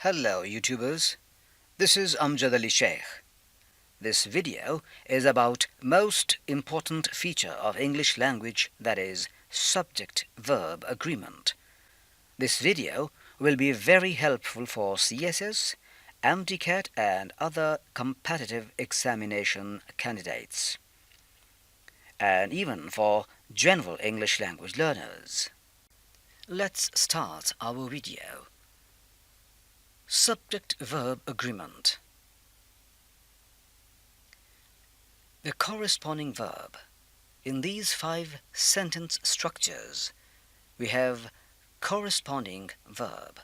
Hello YouTubers, this is Amjad Sheikh. This video is about most important feature of English language, that is subject-verb agreement. This video will be very helpful for CSS, MCAT and other competitive examination candidates, and even for general English language learners. Let's start our video. Subject-verb agreement. The corresponding verb. In these 5 sentence structures, we have corresponding verb.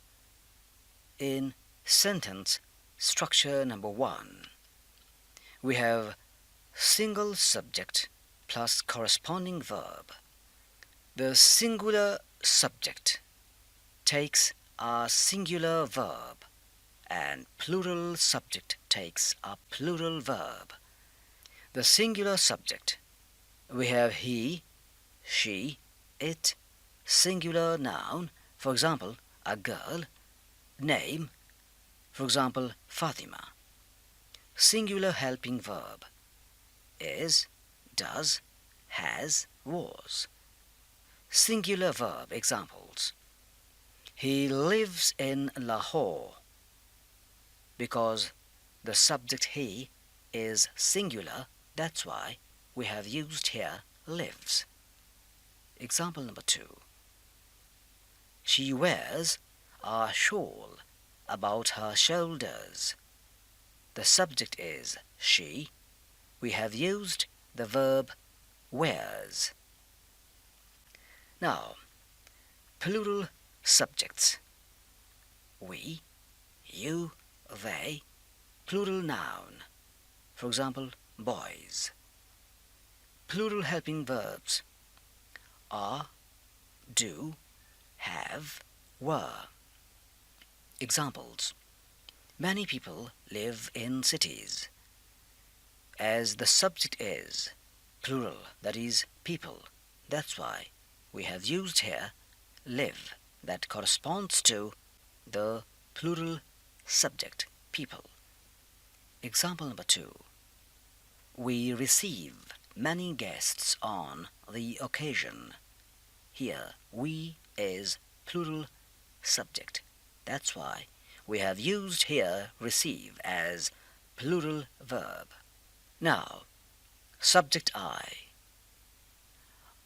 In sentence structure number 1, we have single subject plus corresponding verb. The singular subject takes a singular verb and plural subject takes a plural verb. The singular subject, we have he, she, it, singular noun, for example, a girl, name, for example, Fatima. Singular helping verb, is, does, has, was. Singular verb examples. He lives in Lahore, because the subject he is singular, that's why we have used here lives. Example number 2. She wears a shawl about her shoulders. The subject is she. We have used the verb wears. Now, plural subjects. We, you, they, plural noun, for example, boys. Plural helping verbs are, do, have, were. Examples. Many people live in cities. As the subject is plural, that is people, that's why we have used here live, that corresponds to the plural subject, people. Example number 2. We receive many guests on the occasion. Here, we is plural subject. That's why we have used here receive as plural verb. Now, subject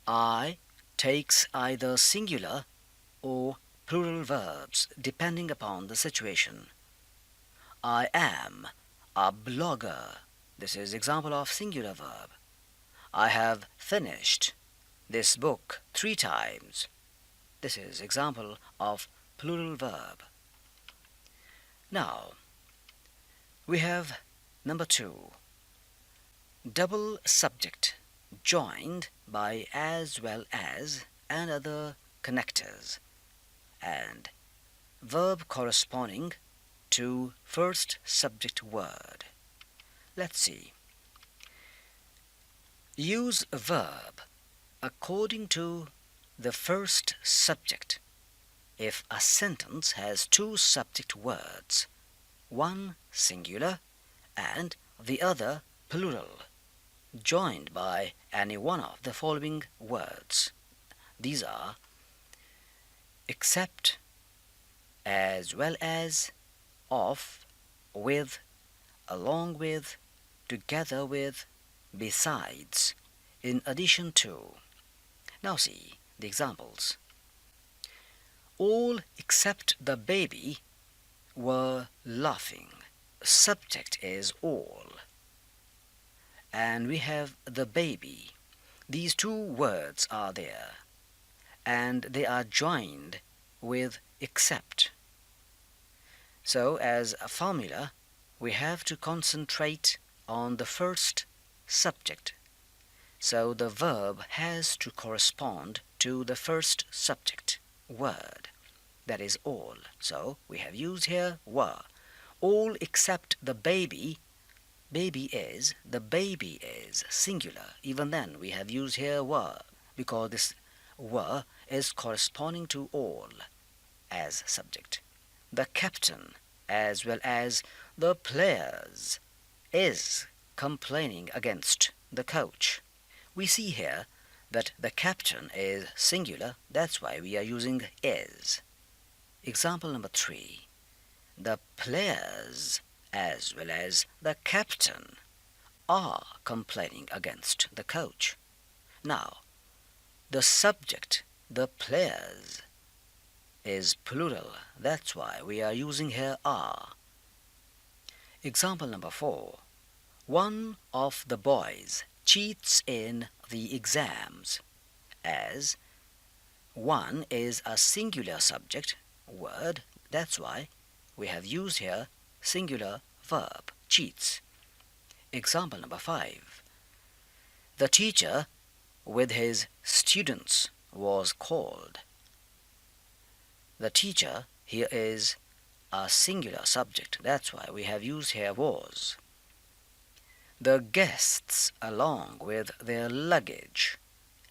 I takes either singular or plural verbs depending upon the situation. I am a blogger. This is example of singular verb. I have finished this book 3 times. This is example of plural verb. Now, we have number 2. Double subject joined by as well as and other connectors, and verb corresponding to first subject word. Let's see. Use a verb according to the first subject if a sentence has 2 subject words, one singular and the other plural, joined by any one of the following words. These are except, as well as, of, with, along with, together with, besides, in addition to. Now see the examples. All except the baby were laughing. Subject is all. And we have the baby. These 2 words are there, and they are joined with except. So as a formula, we have to concentrate on the first subject. So the verb has to correspond to the first subject word, that is all. So we have used here were. All except the baby. Baby is, the baby is singular. Even then we have used here were, because this were is corresponding to all as subject. The captain as well as the players is complaining against the coach. We see here that the captain is singular, that's why we are using is. Example number 3. The players as well as the captain are complaining against the coach. Now, the subject, the players, is plural. That's why we are using here are. Example number 4. One of the boys cheats in the exams. As one is a singular subject word, that's why we have used here singular verb, cheats. Example number 5. The teacher with his students was called. The teacher here is a singular subject, that's why we have used here was. The guests along with their luggage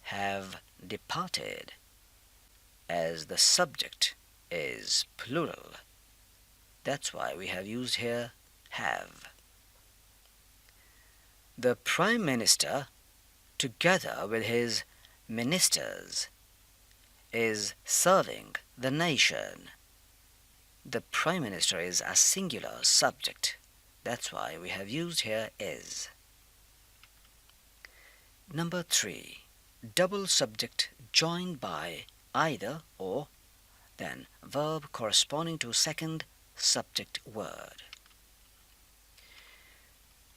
have departed, as the subject is plural. That's why we have used here have. The Prime Minister, together with his ministers, is serving the nation. The Prime Minister is a singular subject. That's why we have used here is. Number 3. Double subject joined by either or, then verb corresponding to second subject word.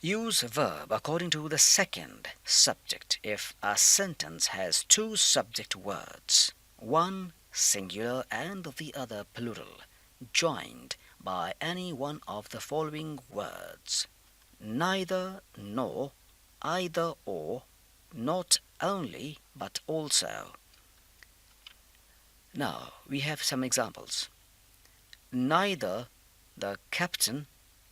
Use verb according to the second subject if a sentence has two subject words, one singular and the other plural, joined by any one of the following words: neither nor, either or, not only but also. Now we have some examples. Neither the captain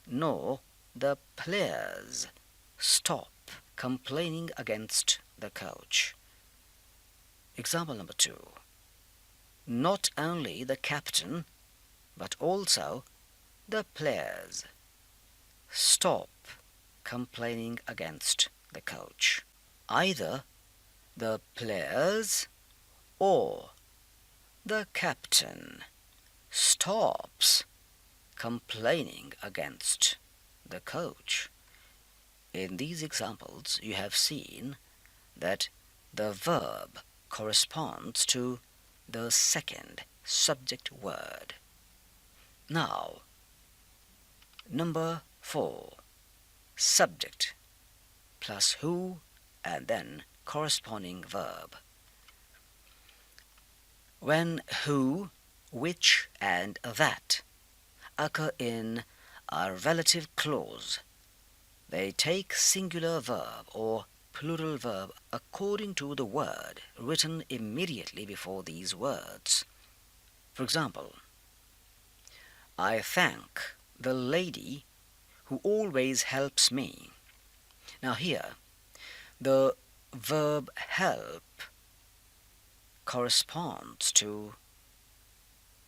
nor the players stop complaining against the coach. Example number 2. Not only the captain but also the players stop complaining against the coach. Either the players or the captain stops complaining against the coach. In these examples, you have seen that the verb corresponds to the second subject word. Now, number 4. Subject plus who and then corresponding verb. When who, which and that occur in a relative clause, they take singular verb or plural verb according to the word written immediately before these words. For example, I thank the lady who always helps me. Now here, the verb help corresponds to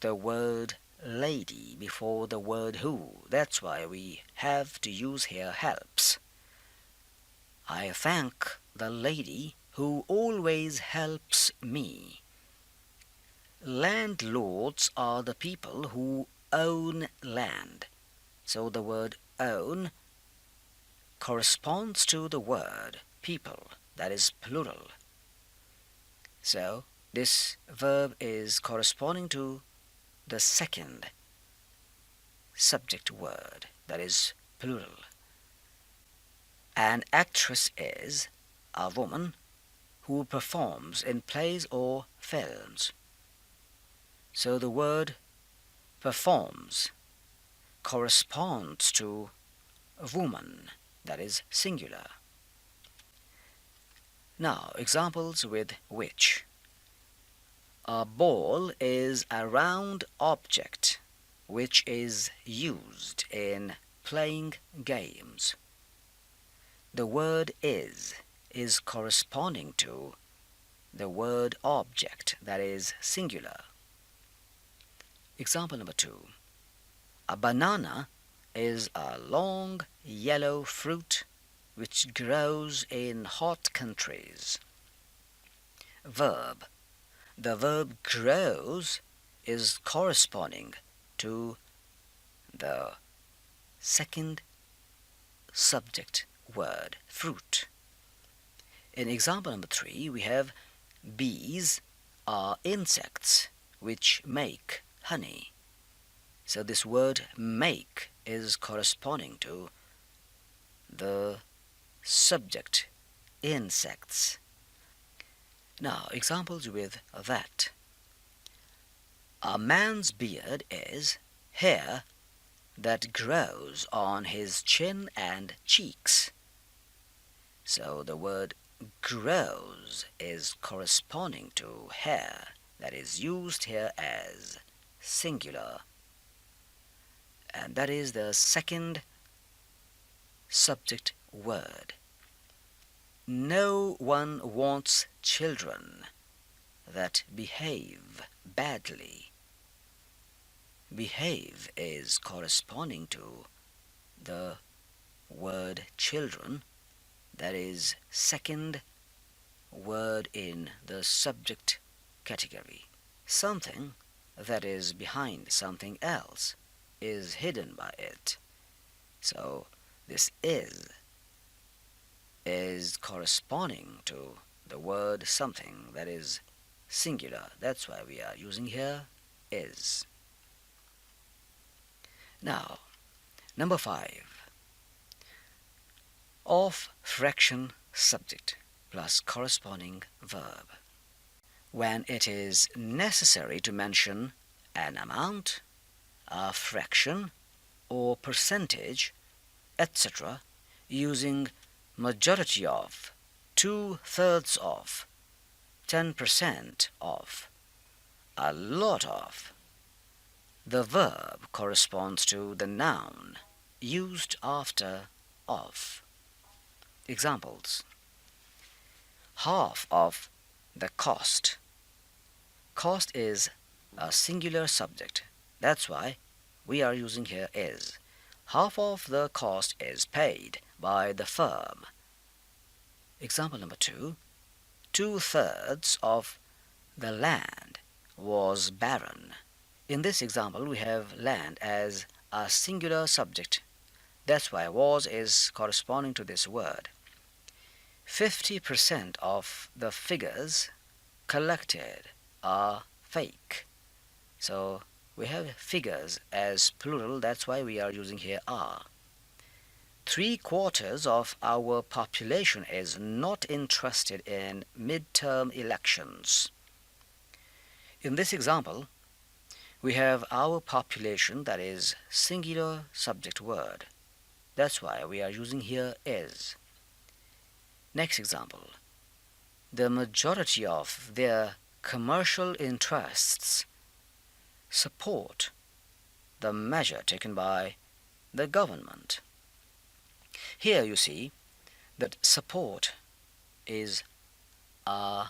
the word lady before the word who. That's why we have to use here helps. I thank the lady who always helps me. Landlords are the people who own land. So the word own corresponds to the word people, that is plural. So this verb is corresponding to the second subject word, that is plural. An actress is a woman who performs in plays or films. So the word performs corresponds to a woman, that is singular. Now, examples with which. A ball is a round object which is used in playing games. The word is corresponding to the word object, that is singular. Example number 2. A banana is a long yellow fruit which grows in hot countries. Verb. The verb grows is corresponding to the second subject word, fruit. In example number 3, we have bees are insects which make honey. So this word make is corresponding to the subject, insects. Now, examples with that. A man's beard is hair that grows on his chin and cheeks. So the word grows is corresponding to hair that is used here as singular, and that is the second subject word. No one wants children that behave badly. Behave is corresponding to the word children, that is second word in the subject category. Something that is behind something else is hidden by it. So this is corresponding to the word something that is singular. That's why we are using here is. Now, number 5. Of fraction subject plus corresponding verb. When it is necessary to mention an amount, a fraction, or percentage, etc., using majority of, 2/3 of, 10% of, a lot of, the verb corresponds to the noun used after of. Examples: half of the cost. Cost is a singular subject. That's why we are using here is. Half of the cost is paid by the firm. Example number 2. 2/3 of the land was barren. In this example, we have land as a singular subject. That's why was is corresponding to this word. 50% of the figures collected are fake. So we have figures as plural, that's why we are using here are. 3/4 of our population is not interested in midterm elections. In this example, we have our population, that is singular subject word. That's why we are using here is. Next example. The majority of their commercial interests support the measure taken by the government. Here you see that support is a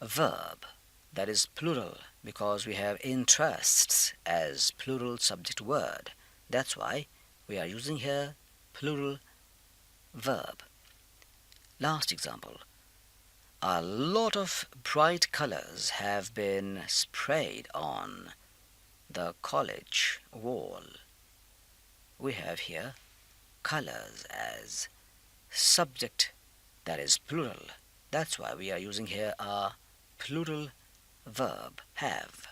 verb that is plural because we have interests as plural subject word. That's why we are using here plural verb. Last example. A lot of bright colors have been sprayed on the college wall. We have here colors as subject that is plural. That's why we are using here a plural verb have.